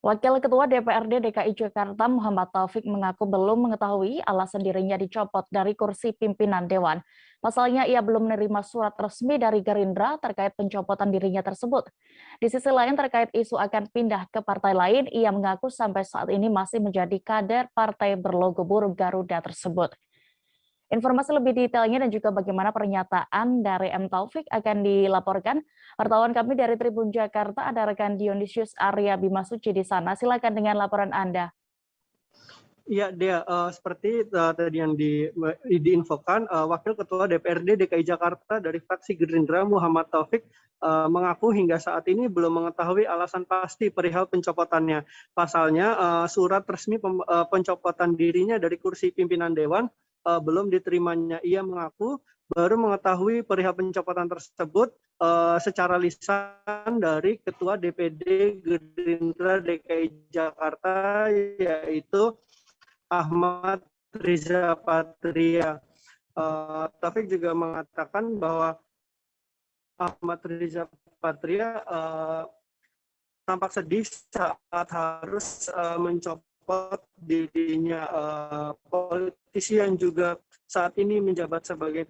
Wakil Ketua DPRD DKI Jakarta Muhammad Taufik mengaku belum mengetahui alasan dirinya dicopot dari kursi pimpinan Dewan. Pasalnya ia belum menerima surat resmi dari Gerindra terkait pencopotan dirinya tersebut. Di sisi lain terkait isu akan pindah ke partai lain, ia mengaku sampai saat ini masih menjadi kader partai berlogo burung Garuda tersebut. Informasi lebih detailnya dan juga bagaimana pernyataan dari M. Taufik akan dilaporkan wartawan kami dari Tribun Jakarta. Ada rekan Dionysius Arya Bimasuci di sana. Silakan dengan laporan Anda. Iya, Dea, seperti tadi yang diinfokan, Wakil Ketua DPRD DKI Jakarta dari fraksi Gerindra Muhammad Taufik mengaku hingga saat ini belum mengetahui alasan pasti perihal pencopotannya. Pasalnya, surat resmi pencopotan dirinya dari kursi pimpinan Dewan belum diterimanya. Ia mengaku baru mengetahui perihal pencopotan tersebut secara lisan dari Ketua DPD Gerindra DKI Jakarta, yaitu Ahmad Riza Patria. Taufik juga mengatakan bahwa Ahmad Riza Patria tampak sedih saat harus mencopot dirinya. Politisi yang juga saat ini menjabat sebagai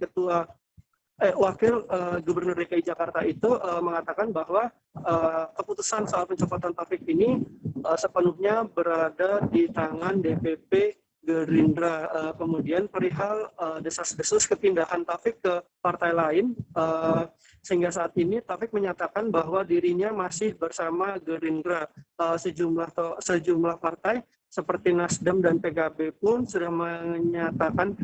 Wakil Gubernur DKI Jakarta itu mengatakan bahwa keputusan soal pencopotan Taufik ini sepenuhnya berada di tangan DPP Gerindra. Kemudian perihal desas-desus kepindahan Taufik ke partai lain, sehingga saat ini Taufik menyatakan bahwa dirinya masih bersama Gerindra. Sejumlah partai seperti Nasdem dan PKB pun sudah menyatakan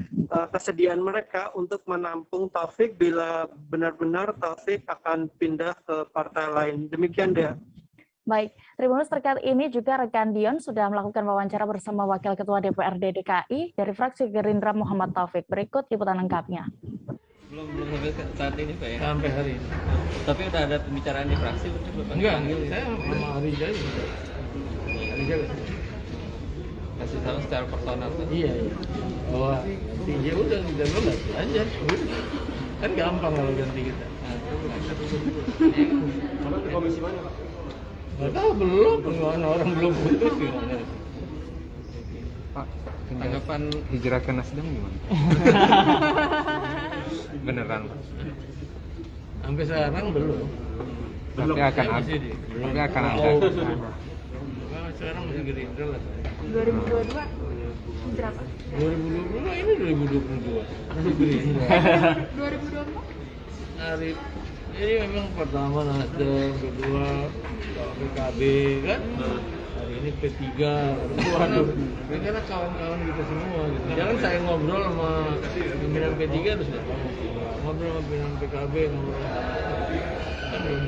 kesediaan mereka untuk menampung Taufik bila benar-benar Taufik akan pindah ke partai lain. Demikian, Dea. Baik, Tribunus terkait ini juga rekan Dion sudah melakukan wawancara bersama Wakil Ketua DPRD DKI dari fraksi Gerindra Muhammad Taufik. Berikut liputan lengkapnya. Belum sampai saat ini Pak ya? Sampai hari ini. Tapi udah ada pembicaraan di fraksi? Enggak, saya sama Rizal. Rizal. Kasih tahu secara personal Pak? Iya. Bahwa ganti dia udah aja. Kan gampang kalau ganti kita. Karena di komisi mana, Pak? Nggak tahu, belum. Orang belum putus gimana. Pak, Tanggapan hijrah ke Nasdem gimana? Beneran, Pak? Sampai sekarang belum. Tapi akan ada. Belum. Tapi akan ada. Nah, sekarang masih Gerindra lah. 2022 berapa? 2020 ini 2022. Masih Gerindra. 2024? Hari ini memang pertama Nasdem, kedua PKB kan. Hari ini P3. Waduh, ini karena kawan-kawan kita semua gitu. Jangan saya ngobrol sama pimpinan P3 terus ngobrol sama pimpinan PKB, ngobrol kan belum.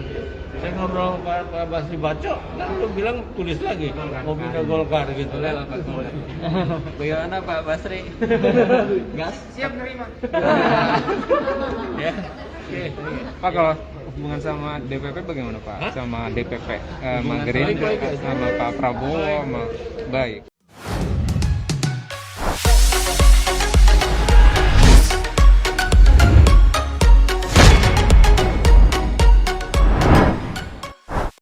Saya ngobrol sama Pak Basri Baco, kan belum bilang tulis lagi mau pindah Golkar gitu lah. bagaimana Pak Basri? Gas? Siap nerima. Ya. Oke. Pak, kalau hubungan sama DPP bagaimana, Pak? Hah? Sama DPP, sama Gerindra, sama Pak Prabowo, sama baik.